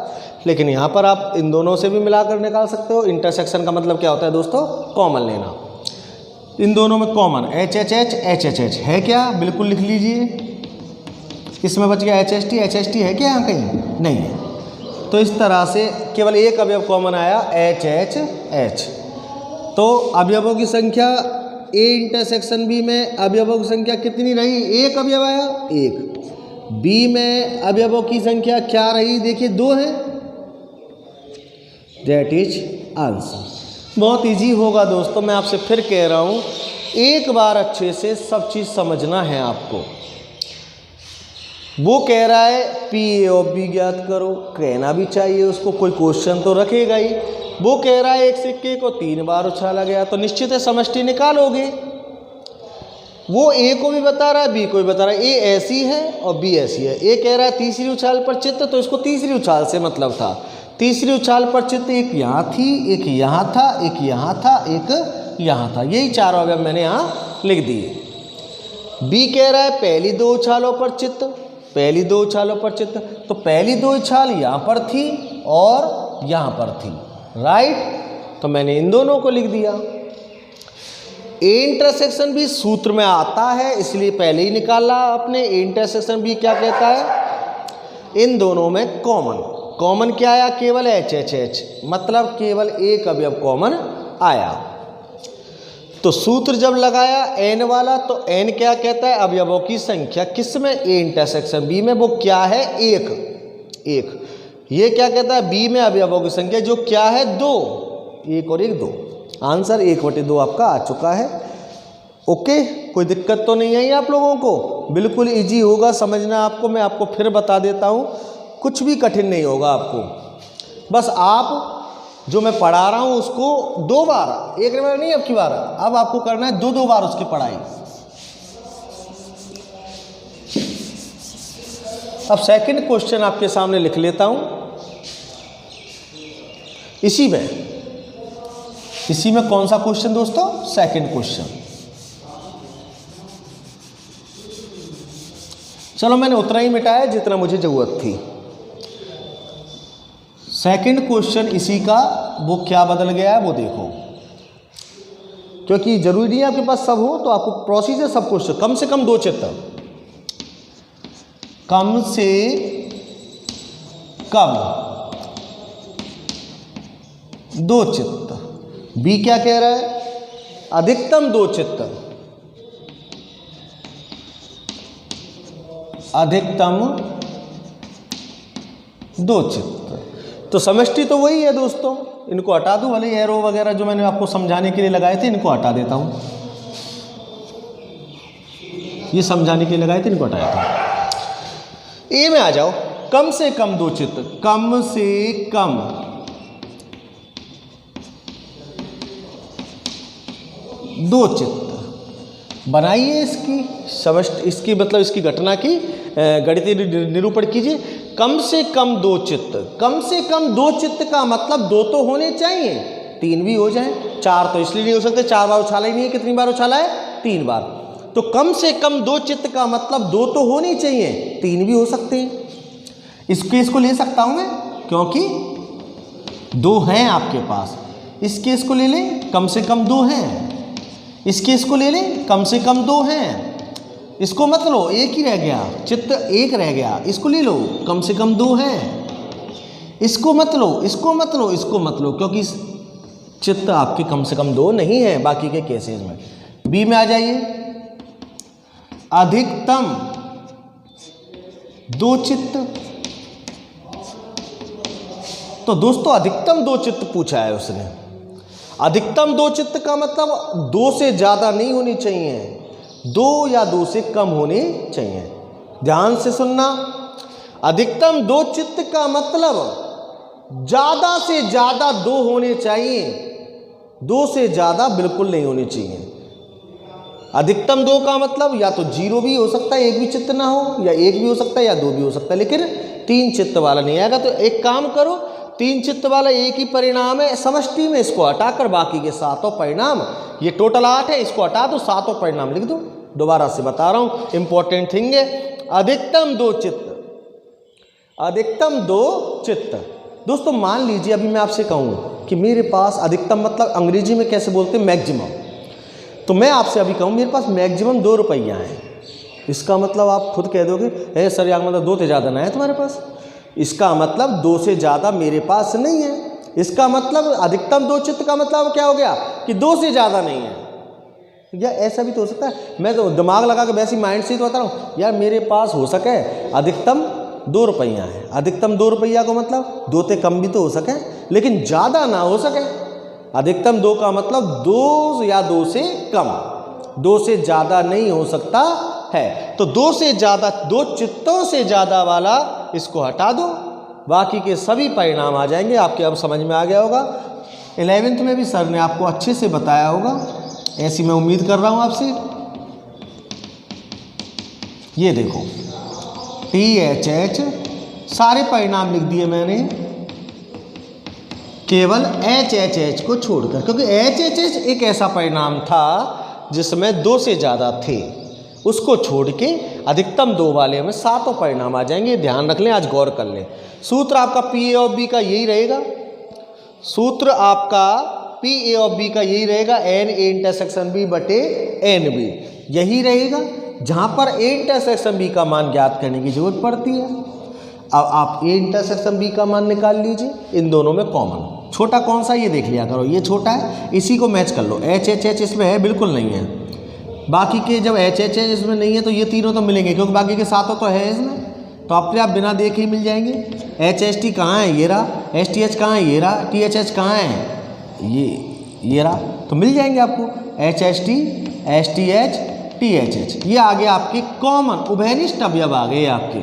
लेकिन यहाँ पर आप इन दोनों से भी मिलाकर निकाल सकते हो। इंटरसेक्शन का मतलब क्या होता है दोस्तों? कॉमन लेना। इन दोनों में कॉमन HHH HHH है क्या? बिल्कुल लिख लीजिए। इसमें बच गया HHT। HHT है क्या यहाँ कहीं? नहीं है। तो इस तरह से केवल एक अवयव कॉमन आया, HHH। तो अवयवों की संख्या A इंटरसेक्शन B में अवयवों की संख्या कितनी रही? 1 अवयव आया, 1। B में अवयवों की संख्या क्या रही? देखिए 2 है। That is answer. बहुत इजी होगा दोस्तों, मैं आपसे फिर कह रहा हूँ, एक बार अच्छे से सब चीज़ समझना है आपको। वो कह रहा है PA ऑफ B ज्ञात करो, कहना भी चाहिए उसको, कोई क्वेश्चन तो रखेगा ही। वो कह रहा है एक सिक्के को 3 बार उछाला गया, तो निश्चित है समष्टि निकालोगे। वो A को भी बता रहा है, B को भी बता रहा है। A ऐसी है और B ऐसी है। A कह रहा है तीसरी उछाल पर चित्त, तो इसको तीसरी उछाल से मतलब था। तीसरी उछाल पर चित्त एक यहाँ थी, एक यहाँ था, एक यहाँ था, एक यहाँ था। यही 4 अवयव मैंने यहाँ लिख दिए। B कह रहा है पहली 2 उछालों पर चित्त, पहली 2 उछालों पर चित्त, तो पहली 2 उछाल यहाँ पर थी और यहाँ पर थी, राइट। तो मैंने इन दोनों को लिख दिया। A इंटरसेक्शन B सूत्र में आता है, इसलिए पहले ही निकाला आपने। A इंटरसेक्शन B क्या कहता है? इन दोनों में कॉमन क्या आया? केवल HHH, मतलब केवल एक अवयव कॉमन आया। तो सूत्र जब लगाया N वाला, तो N क्या कहता है? अवयवों की संख्या। किसमें? A इंटरसेक्शन B में। वो क्या है? 1। ये क्या कहता है? B में अवयवों की संख्या जो क्या है? 2। 1 और 1 2। आंसर 1/2 आपका आ चुका है। ओके, कोई दिक्कत तो नहीं आई आप लोगों को? बिल्कुल इजी होगा समझना आपको। मैं आपको फिर बता देता हूँ, कुछ भी कठिन नहीं होगा आपको। बस आप जो मैं पढ़ा रहा हूँ उसको 2 बार, एक बार नहीं, अब की बार, अब आपको करना है 2 बार उसकी पढ़ाई। अब सेकंड क्वेश्चन आपके सामने लिख लेता हूँ। इसी में कौन सा क्वेश्चन दोस्तों? Second question. चलो मैंने उतना ही मिटाया जितना मुझे जरूरत थी। सेकंड क्वेश्चन इसी का, वो क्या बदल गया है वो देखो, क्योंकि जरूरी नहीं है आपके पास सब हो, तो आपको प्रोसीजर सब क्वेश्चन, कम से कम 2 चित्त, कम से कम 2 चित्त। बी क्या कह रहा है? अधिकतम 2 चित्त, अधिकतम 2 चित्त। तो समष्टि तो वही है दोस्तों, इनको हटा दूं, भले एरो वगैरह जो मैंने आपको समझाने के लिए लगाए थे इनको हटा देता हूं। ये समझाने के लिए लगाए थे, इनको हटाया था। ए में आ जाओ। कम से कम 2 चित्त, कम से कम 2 चित्त बनाइए। इसकी समष्टि, इसकी मतलब इसकी घटना की गणितीय निरूपण कीजिए। कम से कम 2 चित्त, कम से कम 2 चित्त का मतलब 2 तो होने चाहिए, 3 भी हो जाए, 4 तो इसलिए नहीं हो सकते, 4 बार उछाला ही नहीं है, कितनी बार उछाला है? 3 बार। तो कम से कम 2 चित्त का मतलब 2 तो होनी चाहिए, 3 भी हो सकते हैं। इस केस को ले सकता हूं मैं क्योंकि 2 हैं आपके पास। इस केस को ले लें, कम से कम 2 हैं। इस केस को ले लें, कम से कम 2 हैं। इसको मत लो, एक ही रह गया, चित्त एक रह गया। इसको ले लो, कम से कम 2 हैं। इसको मत लो, इसको मत लो, इसको मत लो, क्योंकि चित्त आपके कम से कम 2 नहीं है बाकी के केसेस में। बी में आ जाइए, अधिकतम 2 चित्त। तो दोस्तों अधिकतम 2 चित्त पूछा है उसने। अधिकतम 2 चित्त का मतलब 2 से ज्यादा नहीं होनी चाहिए, 2 या 2 से कम होनी चाहिए। ध्यान से सुनना, अधिकतम 2 चित्त का मतलब ज्यादा से ज्यादा 2 होने चाहिए, 2 से ज्यादा बिल्कुल नहीं होनी चाहिए। अधिकतम 2 का मतलब या तो 0 भी हो सकता है, 1 भी चित्त ना हो, या 1 भी हो सकता है या 2 भी हो सकता है, लेकिन 3 चित्त वाला नहीं आएगा। तो एक काम करो, 3 चित्त वाला एक ही परिणाम है, समष्टि में इसको हटाकर बाकी के 7 परिणाम, ये टोटल 8 है, इसको हटा दो, 7 परिणाम लिख दो। दोबारा से बता रहा हूं, इंपॉर्टेंट थिंग है, अधिकतम 2 चित्त, अधिकतम 2 चित्त। दोस्तों मान लीजिए अभी मैं आपसे कहूँ कि मेरे पास अधिकतम मतलब अंग्रेजी में कैसे बोलते हैं, मैक्सिमम। तो मैं आपसे अभी कहूँ मेरे पास मैक्सिमम 2 रुपया हैं, इसका मतलब आप खुद कह दोगे सर यार मतलब 2 से ज़्यादा ना है तुम्हारे पास। इसका मतलब 2 से ज़्यादा मेरे पास नहीं है। इसका मतलब अधिकतम 2 चित्त का मतलब क्या हो गया कि 2 से ज़्यादा नहीं है। या ऐसा भी तो हो सकता है, मैं तो दिमाग लगा के वैसे माइंड से तो बता रहा हूँ यार मेरे पास हो सके अधिकतम 2 रुपया है। अधिकतम 2 रुपया को मतलब 2 से कम भी तो हो सके, लेकिन ज़्यादा ना हो सके। अधिकतम 2 का मतलब 2 या 2 से कम, 2 से ज़्यादा नहीं हो सकता है। तो 2 से ज़्यादा, 2 चित्तों से ज़्यादा वाला इसको हटा दो, बाकी के सभी परिणाम आ जाएंगे आपके। अब समझ में आ गया होगा। 11th में भी सर ने आपको अच्छे से बताया होगा, ऐसी मैं उम्मीद कर रहा हूँ आपसे। ये देखो THH सारे परिणाम लिख दिए मैंने, केवल HHH को छोड़कर, क्योंकि HHH एक ऐसा परिणाम था जिसमें 2 से ज़्यादा थे, उसको छोड़ के अधिकतम 2 वाले में 7 परिणाम आ जाएंगे। ध्यान रख लें, आज गौर कर लें। सूत्र आपका PA ऑफ B का यही रहेगा, सूत्र आपका PA ऑफ B का यही रहेगा, NA इंटरसेक्शन B बटे NB यही रहेगा, जहाँ पर A इंटरसेक्शन B का मान ज्ञात करने की जरूरत पड़ती है। अब आप A इंटरसेक्शन B का मान निकाल लीजिए, इन दोनों में कॉमन छोटा कौन सा ये देख लिया करो, ये छोटा है, इसी को मैच कर लो। HHH इसमें है, बिल्कुल नहीं है। बाकी के जब HHH इसमें नहीं है तो ये तीनों तो मिलेंगे, क्योंकि बाकी के 7 तो है इसमें, तो अपने आप बिना देखे ही मिल जाएंगे। HHT कहाँ है, ये रहा। STH कहाँ है, ये रहा। THH कहाँ है, ये रहा, तो मिल जाएंगे आपको HHT, STH, THH। ये आ गया आपके कॉमन उभयनिष्ठ अवयव आ गए आपके।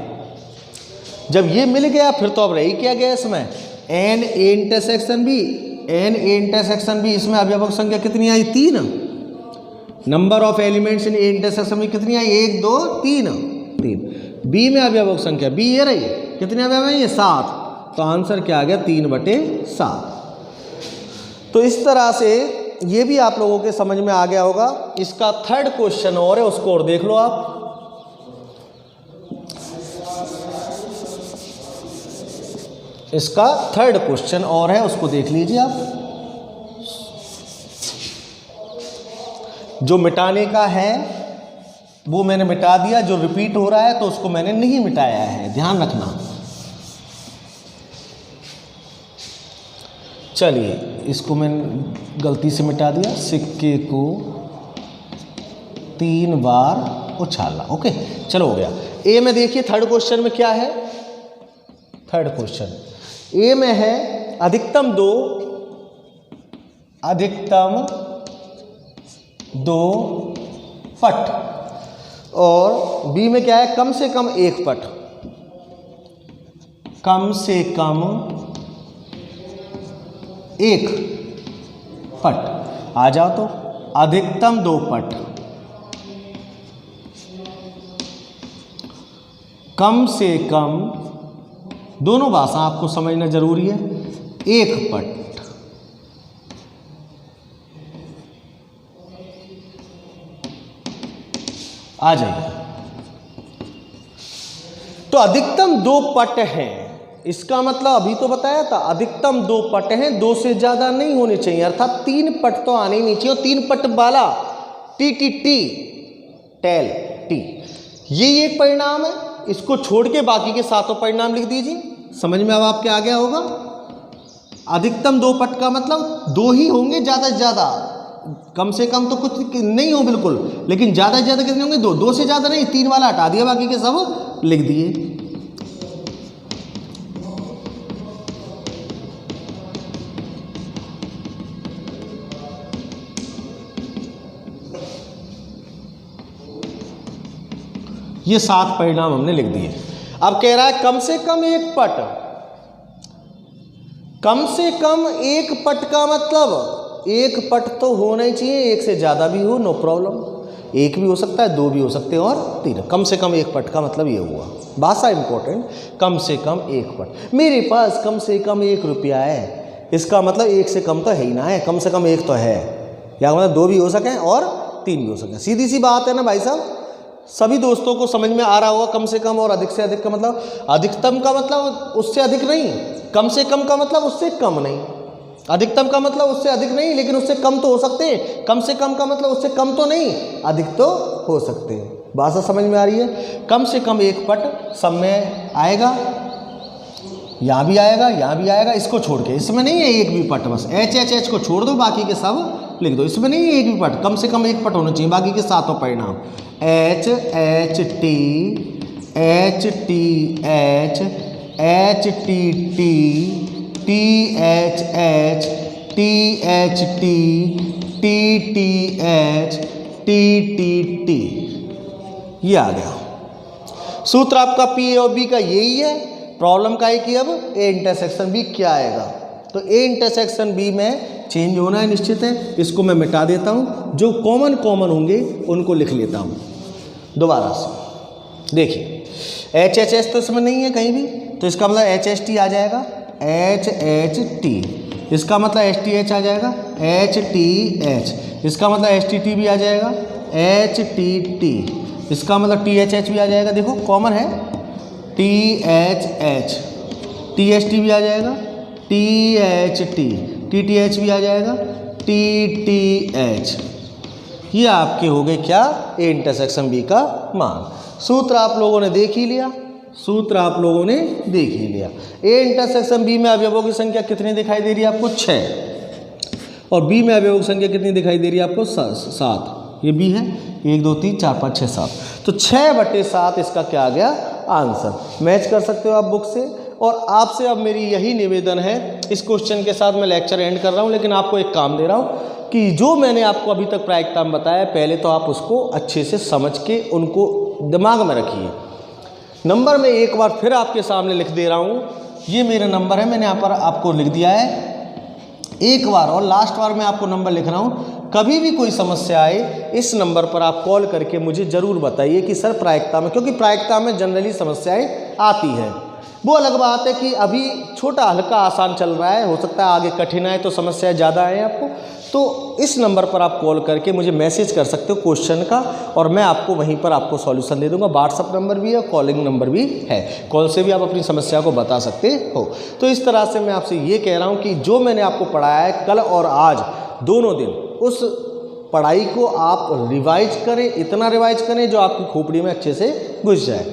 जब ये मिल गया फिर तो अब रही क्या गया इसमें, NA intersection B, NA intersection B, इसमें अवयवक संख्या कितनी आई, 3। Number of elements in A intersection में कितनी आई, 1 2 3 3। B में अवयवक संख्या B ये रही, कितने अवयव हैं ये, 7। तो आंसर क्या आ गया, 3/7। तो इस तरह से ये भी आप लोगों के समझ में आ गया होगा। इसका 3rd क्वेश्चन और है, उसको और देख लो आप। इसका 3rd क्वेश्चन और है, उसको देख लीजिए आप। जो मिटाने का है वो मैंने मिटा दिया, जो रिपीट हो रहा है तो उसको मैंने नहीं मिटाया है, ध्यान रखना। चलिए इसको मैंने गलती से मिटा दिया, सिक्के को 3 बार उछाला। ओके चलो हो गया। ए में देखिए 3rd क्वेश्चन में क्या है, 3rd क्वेश्चन ए में है अधिकतम 2 पट, और बी में क्या है, कम से कम 1 पट, कम से कम 1 पट। आ जाओ तो अधिकतम 2 पट, कम से कम, दोनों भाषा आपको समझना जरूरी है, 1 पट। आ जाइए। तो अधिकतम 2 पट हैं, इसका मतलब अभी तो बताया था अधिकतम 2 पट हैं, 2 से ज्यादा नहीं होने चाहिए, अर्थात 3 पट तो आने ही नहीं चाहिए। और 3 पट वाला T T T tail T, ये एक परिणाम है, इसको छोड़ के बाकी के 7 परिणाम लिख दीजिए। समझ में अब आपके आ गया होगा। अधिकतम 2 पट का मतलब 2 ही होंगे, ज्यादा से ज्यादा, कम से कम तो कुछ नहीं हो बिल्कुल, लेकिन ज्यादा से ज्यादा कितने होंगे? 2, 2 से ज्यादा नहीं, 3 वाला हटा दिया, बाकी के सब लिख दिए। ये 7 परिणाम हमने लिख दिए। अब कह रहा है कम से कम 1 पट, कम से कम 1 पट का मतलब 1 पट तो होना ही चाहिए, 1 से ज़्यादा भी हो नो प्रॉब्लम, 1 भी हो सकता है, 2 भी हो सकते हैं और 3। कम से कम 1 पट का मतलब ये हुआ, भाषा इंपॉर्टेंट, कम से कम 1 पट। मेरे पास कम से कम 1 रुपया है, इसका मतलब 1 से कम तो है ही ना है, कम से कम 1 तो है, या मतलब 2 भी हो सकें और 3 भी हो सकें। सीधी सी बात है ना भाई साहब, सभी दोस्तों को समझ में आ रहा होगा। कम से कम और अधिक से अधिक का मतलब, अधिकतम का मतलब उससे अधिक नहीं, कम से कम का मतलब उससे कम नहीं, अधिकतम का मतलब उससे अधिक नहीं लेकिन उससे कम तो हो सकते हैं, कम से कम का मतलब उससे कम तो नहीं, अधिक तो हो सकते हैं। भाषा समझ में आ रही है। कम से कम 1 पट सब में आएगा, यहाँ भी आएगा, यहाँ भी आएगा, इसको छोड़ के, इसमें नहीं है 1 भी पट, बस एच एच एच को छोड़ दो, बाकी के सब लिख दो। इसमें नहीं है 1 भी पट, कम से कम 1 पट होना चाहिए, बाकी के 7 परिणाम H H T H T H H T T T H H T H T T T H T T T, ये आ गया सूत्र आपका पी ए और बी का यही है। प्रॉब्लम का है कि अब ए इंटरसेक्शन बी क्या आएगा, तो ए इंटरसेक्शन बी में चेंज होना है निश्चित है, इसको मैं मिटा देता हूँ, जो कॉमन होंगे उनको लिख लेता हूँ दोबारा से। देखिए एच एच एच तो इसमें नहीं है कहीं भी, तो इसका मतलब एच एच टी आ जाएगा, एच एच टी, इसका मतलब एच टी एच आ जाएगा, एच टी एच, इसका मतलब एच टी टी भी आ जाएगा, एच टी टी, इसका मतलब टी एच एच भी आ जाएगा, देखो कॉमन है, T H H, T H T भी आ जाएगा, T H T, T T H भी आ जाएगा, टी टी एच। ये आपके हो गए क्या? ए इंटरसेक्शन बी का मान। सूत्र आप लोगों ने देख ही लिया, सूत्र आप लोगों ने देख ही लिया। ए इंटरसेक्शन बी में अवयवों की संख्या कितनी दिखाई दे रही है आपको? 6, और बी में अवयवों की संख्या कितनी दिखाई दे रही है आपको? 7। ये बी है, 1 2 3 4 5 6 7, तो 6/7 इसका क्या आ गया? आंसर। मैच कर सकते हो आप बुक से। और आपसे अब मेरी यही निवेदन है, इस क्वेश्चन के साथ मैं लेक्चर एंड कर रहा हूँ, लेकिन आपको एक काम दे रहा हूँ कि जो मैंने आपको अभी तक प्रायिकता में बताया, पहले तो आप उसको अच्छे से समझ के उनको दिमाग में रखिए। नंबर मैं एक बार फिर आपके सामने लिख दे रहा हूँ, ये मेरा नंबर है, मैंने यहाँ पर आपको लिख दिया है एक बार, और लास्ट बार मैं आपको नंबर लिख रहा हूँ। कभी भी कोई समस्या आए, इस नंबर पर आप कॉल करके मुझे ज़रूर बताइए कि सर प्रायिकता में, क्योंकि प्रायिकता में जनरली समस्याएं आती हैं। वो अलग बात है कि अभी छोटा हल्का आसान चल रहा है, हो सकता है आगे कठिन आए तो समस्याएं ज़्यादा आए आपको, तो इस नंबर पर आप कॉल करके मुझे मैसेज कर सकते हो क्वेश्चन का, और मैं आपको वहीं पर आपको सॉल्यूशन दे दूंगा। व्हाट्सअप नंबर भी है, कॉलिंग नंबर भी है, कॉल से भी आप अपनी समस्या को बता सकते हो। तो इस तरह से मैं आपसे ये कह रहा हूँ कि जो मैंने आपको पढ़ाया है कल और आज दोनों दिन, उस पढ़ाई को आप रिवाइज करें, इतना रिवाइज करें जो आपकी खोपड़ी में अच्छे से घुस जाए।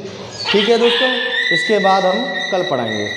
ठीक है दोस्तों, इसके बाद हम कल पढ़ाएंगे।